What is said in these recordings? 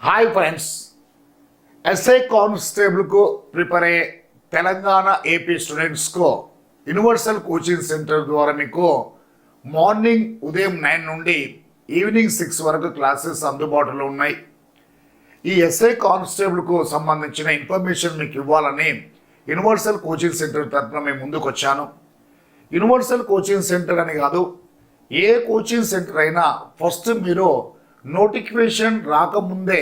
Hi friends, SI కానిస్టేబుల్కు prepare అయ్యే Telangana AP స్టూడెంట్స్కు యూనివర్సల్ కోచింగ్ సెంటర్ ద్వారా మీకు మార్నింగ్ ఉదయం 9 నుండి ఈవినింగ్ 6 వరకు క్లాసెస్ అందుబాటులో ఉన్నాయి. ఈ ఎస్ఐ కానిస్టేబుల్కు సంబంధించిన ఇన్ఫర్మేషన్ మీకు ఇవ్వాలని యూనివర్సల్ కోచింగ్ సెంటర్ తరఫున మేము ముందుకు వచ్చాను. యూనివర్సల్ కోచింగ్ సెంటర్ అని కాదు, ఏ కోచింగ్ సెంటర్ అయినా ఫస్ట్ మీరు నోటిఫికేషన్ రాకముందే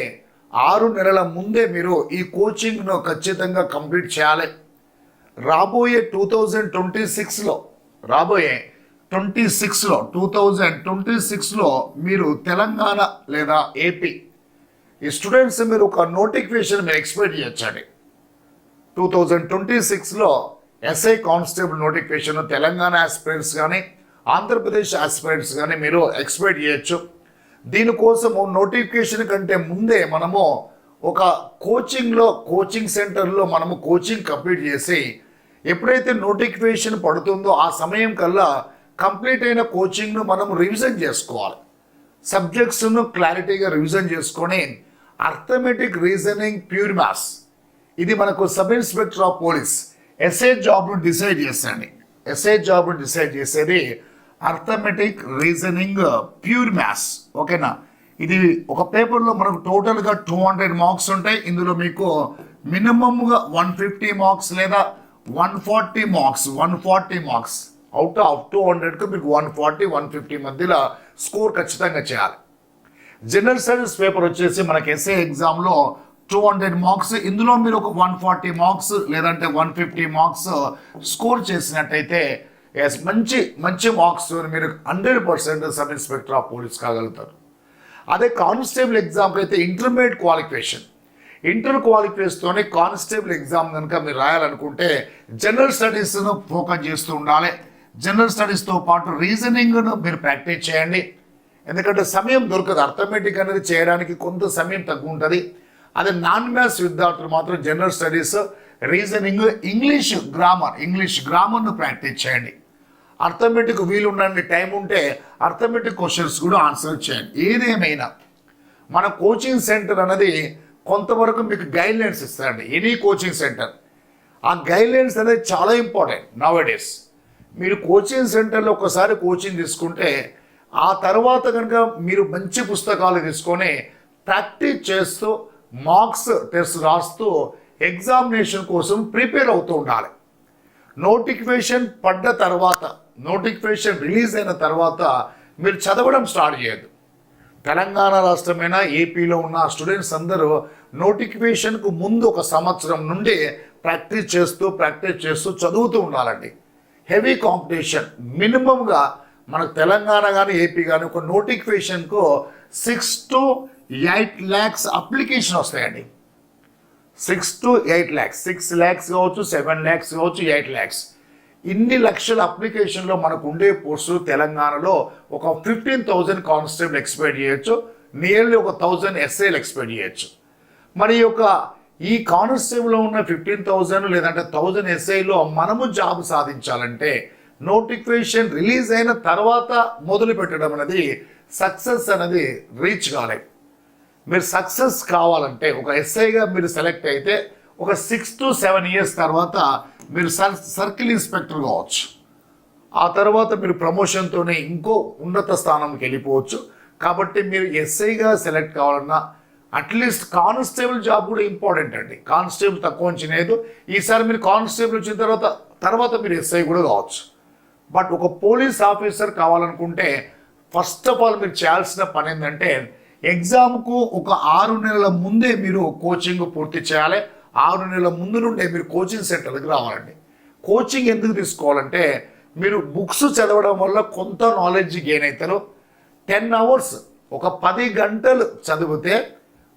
6 నెలల ముందే మీరు ఈ కోచింగ్ను ఖచ్చితంగా కంప్లీట్ చేయాలి. రాబోయే 2026లో మీరు తెలంగాణ లేదా ఏపీ ఈ స్టూడెంట్స్ మీరు ఒక నోటిఫికేషన్ మీరు ఎక్స్పెక్ట్ చేయొచ్చండి. 2026లో S I constable notification Telangana aspirants కానీ ఆంధ్రప్రదేశ్ ఆస్పిరెంట్స్ కానీ మీరు ఎక్స్పెక్ట్ చేయొచ్చు. దీనికోసము నోటిఫికేషన్ కంటే ముందే మనము ఒక కోచింగ్ సెంటర్లో మనము కోచింగ్ కంప్లీట్ చేసి ఎప్పుడైతే నోటిఫికేషన్ పడుతుందో ఆ సమయం కల్లా కంప్లీట్ అయిన కోచింగ్ను మనం రివిజన్ చేసుకోవాలి. సబ్జెక్ట్స్ను క్లారిటీగా రివిజన్ చేసుకొని అర్థమెటిక్, రీజనింగ్, ప్యూర్ మ్యాథ్స్ ఇది మనకు sub inspector of police SI జాబ్ను డిసైడ్ చేసేది. ఎస్ఐ జాబ్ను డిసైడ్ చేసేది అర్థమెటిక్, రీజనింగ్, ప్యూర్ మ్యాథ్స్. ఓకేనా? ఇది ఒక పేపర్లో మనకు టోటల్గా 200 మార్క్స్ ఉంటాయి. ఇందులో మీకు మినిమంగా 150 మార్క్స్ లేదా 140 మార్క్స్ అవుట్ ఆఫ్ 200కు మీకు 140-150 మధ్యలో స్కోర్ ఖచ్చితంగా చేయాలి. జనరల్ స్టడీస్ పేపర్ వచ్చేసి మనకి ఎస్ఏ ఎగ్జామ్లో 200 మార్క్స్, ఇందులో మీరు ఒక 140 మార్క్స్ లేదంటే 150 మార్క్స్ స్కోర్ చేసినట్టయితే మంచి మార్క్స్ మీరు 100% సబ్ ఇన్స్పెక్టర్ ఆఫ్ పోలీస్ కాగలుగుతారు. అదే కానిస్టేబుల్ ఎగ్జామ్కి అయితే ఇంటర్మీడియట్ క్వాలిఫికేషన్, ఇంటర్ క్వాలిఫికేషన్తోనే కానిస్టేబుల్ ఎగ్జామ్ కనుక మీరు రాయాలనుకుంటే జనరల్ స్టడీస్ను ఫోకస్ చేస్తూ ఉండాలి. జనరల్ స్టడీస్తో పాటు రీజనింగ్ను మీరు ప్రాక్టీస్ చేయండి. ఎందుకంటే సమయం దొరకదు. అర్థమెటిక్ అనేది చేయడానికి కొంత సమయం తక్కువ ఉంటుంది. అదే నాన్ మ్యాథ్స్ విద్యార్థులు మాత్రం జనరల్ స్టడీస్, రీజనింగ్, ఇంగ్లీష్ గ్రామర్ను ప్రాక్టీస్ చేయండి. అర్థమెటిక్ వీలుండండి, టైం ఉంటే అర్థమెటిక్ క్వశ్చన్స్ కూడా ఆన్సర్ చేయండి. ఏదేమైనా మన కోచింగ్ సెంటర్ అనేది కొంతవరకు మీకు గైడ్లైన్స్ ఇస్తారండి. ఎనీ కోచింగ్ సెంటర్ ఆ గైడ్లైన్స్ అనేది చాలా ఇంపార్టెంట్ నౌ-ఎ-డేస్. మీరు కోచింగ్ సెంటర్లో ఒకసారి కోచింగ్ తీసుకుంటే ఆ తర్వాత కనుక మీరు మంచి పుస్తకాలు తీసుకొని ప్రాక్టీస్ చేస్తూ మార్క్స్ టెస్ట్ రాస్తూ ఎగ్జామినేషన్ కోసం ప్రిపేర్ అవుతూ ఉండాలి. నోటిఫికేషన్ రిలీజ్ అయిన తర్వాత మీరు చదవడం స్టార్ట్ చేయొద్దు. తెలంగాణ రాష్ట్రమైనా ఏపీలో ఉన్న స్టూడెంట్స్ అందరూ నోటిఫికేషన్కు ముందు ఒక సంవత్సరం నుండి ప్రాక్టీస్ చేస్తూ చదువుతూ ఉండాలండి. Heavy competition. మినిమంగా మనకు తెలంగాణ కానీ ఏపీ కానీ ఒక నోటిఫికేషన్కు 6 to 8 lakhs అప్లికేషన్ వస్తాయండి. 6 to 8 lakhs, 6 lakhs కావచ్చు, 7 lakhs కావచ్చు, 8 lakhs. ఇన్ని లక్షల అప్లికేషన్లో మనకు ఉండే పోస్టులు తెలంగాణలో ఒక 15,000 కానిస్టేబుల్ ఎక్స్పెక్ట్ చేయొచ్చు, నియర్లీ ఒక 1,000 ఎస్ఐలు ఎక్స్పెక్ట్ చేయొచ్చు. మరి ఈ కానిస్టేబుల్లో ఉన్న 15,000 లేదంటే 1,000 ఎస్ఐలో మనము జాబ్ సాధించాలంటే నోటిఫికేషన్ రిలీజ్ అయిన తర్వాత మొదలు పెట్టడం అనేది సక్సెస్ అనేది రీచ్ కాలేదు. మీరు సక్సెస్ కావాలంటే ఒక ఎస్ఐగా మీరు సెలెక్ట్ అయితే ఒక 6 to 7 years తర్వాత మీరు సర్కిల్ ఇన్స్పెక్టర్ కావచ్చు. ఆ తర్వాత మీరు ప్రమోషన్తోనే ఇంకో ఉన్నత స్థానంకి వెళ్ళిపోవచ్చు. కాబట్టి మీరు ఎస్ఐగా సెలెక్ట్ కావాలన్నా అట్లీస్ట్ కానిస్టేబుల్ జాబ్ కూడా ఇంపార్టెంట్ అండి. కానిస్టేబుల్ తక్కువ వచ్చినది. ఈసారి మీరు కానిస్టేబుల్ వచ్చిన తర్వాత మీరు ఎస్ఐ కూడా కావచ్చు. బట్ ఒక పోలీస్ ఆఫీసర్ కావాలనుకుంటే ఫస్ట్ ఆఫ్ ఆల్ మీరు చేయాల్సిన పని ఏంటంటే ఎగ్జామ్కు ఒక 6 నెలల ముందే మీరు కోచింగ్ పూర్తి చేయాలి. 6 నెలల ముందు నుండే మీరు కోచింగ్ సెంటర్కి రావాలండి. కోచింగ్ ఎందుకు తీసుకోవాలంటే మీరు బుక్స్ చదవడం వల్ల కొంత నాలెడ్జ్ గెయిన్ అవుతారు. 10 hours ఒక 10 గంటలు చదివితే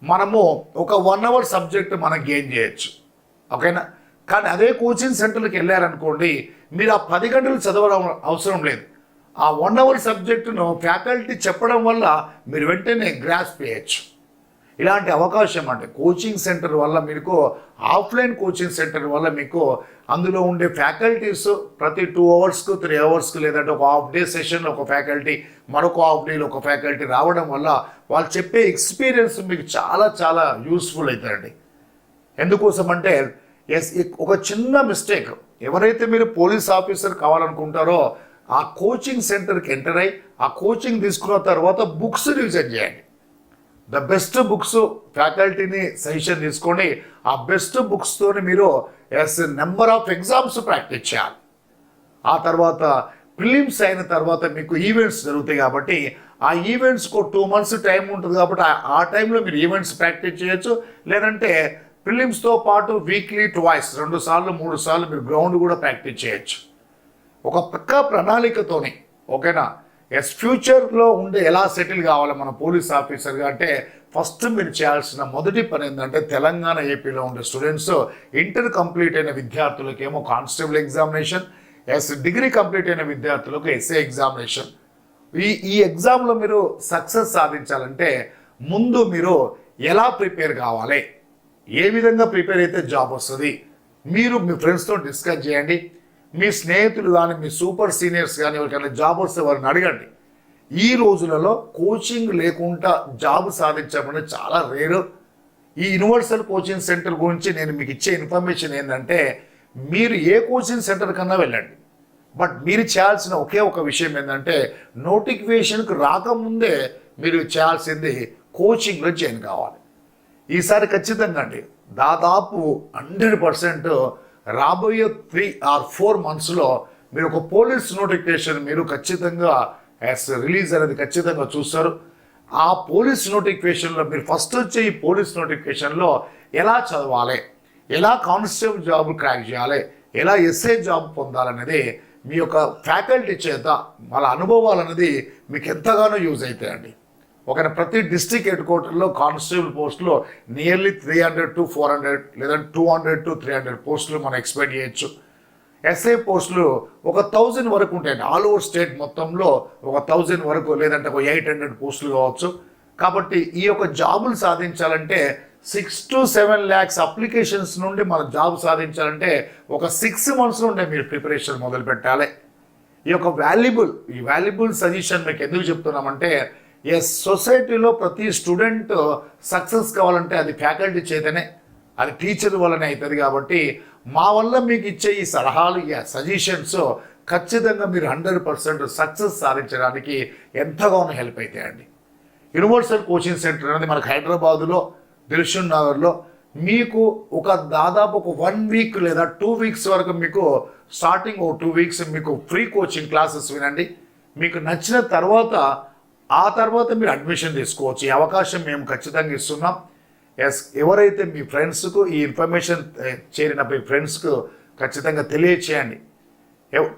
మనము ఒక 1 hour సబ్జెక్ట్ మనం గెయిన్ చేయొచ్చు. ఓకేనా? కానీ అదే కోచింగ్ సెంటర్కి వెళ్ళారనుకోండి, మీరు ఆ 10 గంటలు చదవడం అవసరం లేదు. ఆ 1 hour సబ్జెక్టును ఫ్యాకల్టీ చెప్పడం వల్ల మీరు వెంటనే గ్రాస్ప్ చేయొచ్చు. ఇలాంటి అవకాశం అంటే కోచింగ్ సెంటర్ వల్ల మీకు ఆఫ్లైన్ కోచింగ్ సెంటర్ వల్ల మీకు అందులో ఉండే ఫ్యాకల్టీస్ ప్రతి 2 అవర్స్కు 3 అవర్స్కు లేదంటే ఒక హాఫ్ డే సెషన్లో ఒక ఫ్యాకల్టీ, మరొక హాఫ్ డేలో ఒక ఫ్యాకల్టీ రావడం వల్ల వాళ్ళు చెప్పే ఎక్స్పీరియన్స్ మీకు చాలా చాలా యూస్ఫుల్ అవుతాయండి. ఎందుకోసం అంటే ఒక చిన్న మిస్టేక్, ఎవరైతే మీరు పోలీస్ ఆఫీసర్ కావాలనుకుంటారో ఆ కోచింగ్ సెంటర్కి ఎంటర్ అయ్యి ఆ కోచింగ్ తీసుకున్న తర్వాత బుక్స్ రివిజన్ చేయండి. ద బెస్ట్ బుక్స్ ఫ్యాకల్టీని సజెషన్ తీసుకొని ఆ బెస్ట్ బుక్స్తోని మీరు నెంబర్ ఆఫ్ ఎగ్జామ్స్ ప్రాక్టీస్ చేయాలి. ఆ తర్వాత ప్రిలిమ్స్ అయిన తర్వాత మీకు ఈవెంట్స్ జరుగుతాయి కాబట్టి ఆ ఈవెంట్స్కు 2 months టైం ఉంటుంది కాబట్టి ఆ టైంలో మీరు ఈవెంట్స్ ప్రాక్టీస్ చేయొచ్చు. లేదంటే ప్రిలిమ్స్తో పాటు వీక్లీ 2 సార్లు 3 సార్లు మీరు గ్రౌండ్ కూడా ప్రాక్టీస్ చేయొచ్చు. ఒక పక్కా ప్రణాళికతోని, ఓకేనా, ఫ్యూచర్లో ఉండే ఎలా సెటిల్ కావాలి మన పోలీస్ ఆఫీసర్గా అంటే ఫస్ట్ మీరు చేయాల్సిన మొదటి పని ఏంటంటే తెలంగాణ ఏపీలో ఉండే స్టూడెంట్స్ ఇంటర్ కంప్లీట్ అయిన విద్యార్థులకేమో కానిస్టేబుల్ ఎగ్జామినేషన్, డిగ్రీ కంప్లీట్ అయిన విద్యార్థులకు ఎస్ఏ ఎగ్జామినేషన్. ఈ ఎగ్జామ్లో మీరు సక్సెస్ సాధించాలంటే ముందు మీరు ఎలా ప్రిపేర్ కావాలి, ఏ విధంగా ప్రిపేర్ అయితే జాబ్ వస్తుంది మీరు మీ ఫ్రెండ్స్తో డిస్కస్ చేయండి. మీ స్నేహితులు కానీ మీ సూపర్ సీనియర్స్ కానీ ఎవరికైనా జాబ్ వస్తే వారిని అడగండి. ఈ రోజులలో కోచింగ్ లేకుండా జాబ్ సాధించడం అనేది చాలా రేరు. ఈ యూనివర్సల్ కోచింగ్ సెంటర్ గురించి నేను మీకు ఇచ్చే ఇన్ఫర్మేషన్ ఏంటంటే మీరు ఏ కోచింగ్ సెంటర్ కన్నా వెళ్ళండి, బట్ మీరు చేయాల్సిన ఒకే ఒక విషయం ఏంటంటే నోటిఫికేషన్కి రాకముందే మీరు చేయాల్సింది కోచింగ్లో జాయిన్ కావాలి. ఈసారి ఖచ్చితంగా అండి దాదాపు 100% రాబోయే 3 or 4 monthsలో మీరు ఒక పోలీస్ నోటిఫికేషన్ మీరు ఖచ్చితంగా రిలీజ్ అనేది ఖచ్చితంగా చూస్తారు. ఆ పోలీస్ నోటిఫికేషన్లో మీరు ఫస్ట్ వచ్చే ఈ పోలీస్ నోటిఫికేషన్లో ఎలా చదవాలి, ఎలా కానిస్టేబుల్ జాబ్ క్రాక్ చేయాలి, ఎలా ఎస్ఐ జాబ్ పొందాలనేది మీ యొక్క ఫ్యాకల్టీ చేత వాళ్ళ అనుభవాలు అనేది మీకు ఎంతగానో యూజ్ అవుతాయండి. ఒక ప్రతి డిస్ట్రిక్ట్ హెడ్ క్వార్టర్లో కానిస్టేబుల్ పోస్టులో నియర్లీ 300 to 400 లేదా 200 to 300 పోస్టులు మనం ఎక్స్పెక్ట్ చేయొచ్చు. ఎస్ఐ పోస్టులు ఒక 1000 వరకు ఉంటాయండి. ఆల్ ఓవర్ స్టేట్ మొత్తంలో ఒక 1000 వరకు లేదంటే ఒక 800 పోస్టులు కావచ్చు. కాబట్టి ఈ యొక్క జాబులు సాధించాలంటే 6 to 7 lakhs అప్లికేషన్స్ నుండి మనం జాబ్ సాధించాలంటే ఒక 6 months నుండే మీరు ప్రిపరేషన్ మొదలు పెట్టాలి. ఈ యొక్క వాల్యుబుల్ సజెషన్ మీకు ఎందుకు చెప్తున్నామంటే సొసైటీలో ప్రతి స్టూడెంట్ సక్సెస్ కావాలంటే అది ఫ్యాకల్టీ చేతనే, అది టీచర్ వల్లనే అవుతుంది. కాబట్టి మా వల్ల మీకు ఇచ్చే ఈ సలహాలు, ఈ సజెషన్స్ ఖచ్చితంగా మీరు 100% సక్సెస్ సాధించడానికి ఎంతగానో హెల్ప్ అవుతాయండి. యూనివర్సల్ కోచింగ్ సెంటర్ అనేది మనకు హైదరాబాదులో దిల్షుక్ నగర్లో మీకు దాదాపు ఒక 1 week లేదా 2 weeks వరకు మీకు స్టార్టింగ్ 2 weeks మీకు ఫ్రీ కోచింగ్ క్లాసెస్ వినండి. మీకు నచ్చిన ఆ తర్వాత మీరు అడ్మిషన్ తీసుకోవచ్చు. ఈ అవకాశం మేము ఖచ్చితంగా ఇస్తున్నాం. ఎవరైతే మీ ఫ్రెండ్స్కు ఈ ఇన్ఫర్మేషన్ చేరిన మీ ఫ్రెండ్స్కు ఖచ్చితంగా తెలియచేయండి.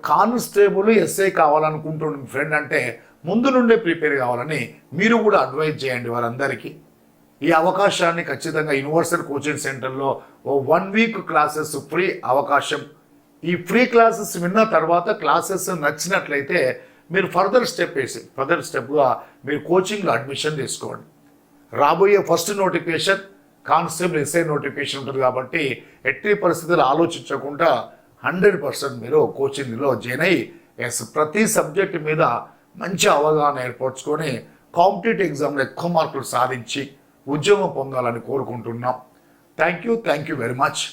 కానిస్టేబుల్ ఎస్ఐ కావాలనుకుంటున్న మీ ఫ్రెండ్ అంటే ముందు నుండే ప్రిపేర్ కావాలని మీరు కూడా అడ్వైజ్ చేయండి వారందరికీ. ఈ అవకాశాన్ని ఖచ్చితంగా యూనివర్సల్ కోచింగ్ సెంటర్లో 1 week క్లాసెస్ ఫ్రీ అవకాశం. ఈ ఫ్రీ క్లాసెస్ విన్న తర్వాత క్లాసెస్ నచ్చినట్లయితే మీరు ఫర్దర్ స్టెప్గా మీరు కోచింగ్లో అడ్మిషన్ తీసుకోండి. రాబోయే first notification constable SI notification ఉంటుంది కాబట్టి ఎట్టి పరిస్థితులు ఆలోచించకుండా 100% మీరు కోచింగ్లో జాయిన్ అయ్యి ప్రతి సబ్జెక్ట్ మీద మంచి అవగాహన ఏర్పరచుకొని కాంపిటేటివ్ ఎగ్జామ్లో ఎక్కువ మార్కులు సాధించి ఉద్యోగం పొందాలని కోరుకుంటున్నాం. Thank you very much.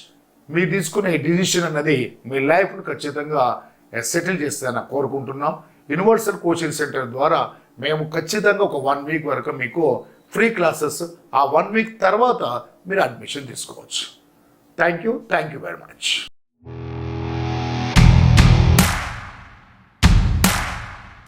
మీరు తీసుకునే ఈ డిసిషన్ అన్నది మీ లైఫ్ను ఖచ్చితంగా సెటిల్ చేస్తారని కోరుకుంటున్నాం. యూనివర్సల్ కోచింగ్ సెంటర్ ద్వారా మేము ఖచ్చితంగా ఒక 1 week వరకు మీకు ఫ్రీ క్లాసెస్, ఆ 1 week తర్వాత మీరు అడ్మిషన్ తీసుకోవచ్చు. Thank you very much.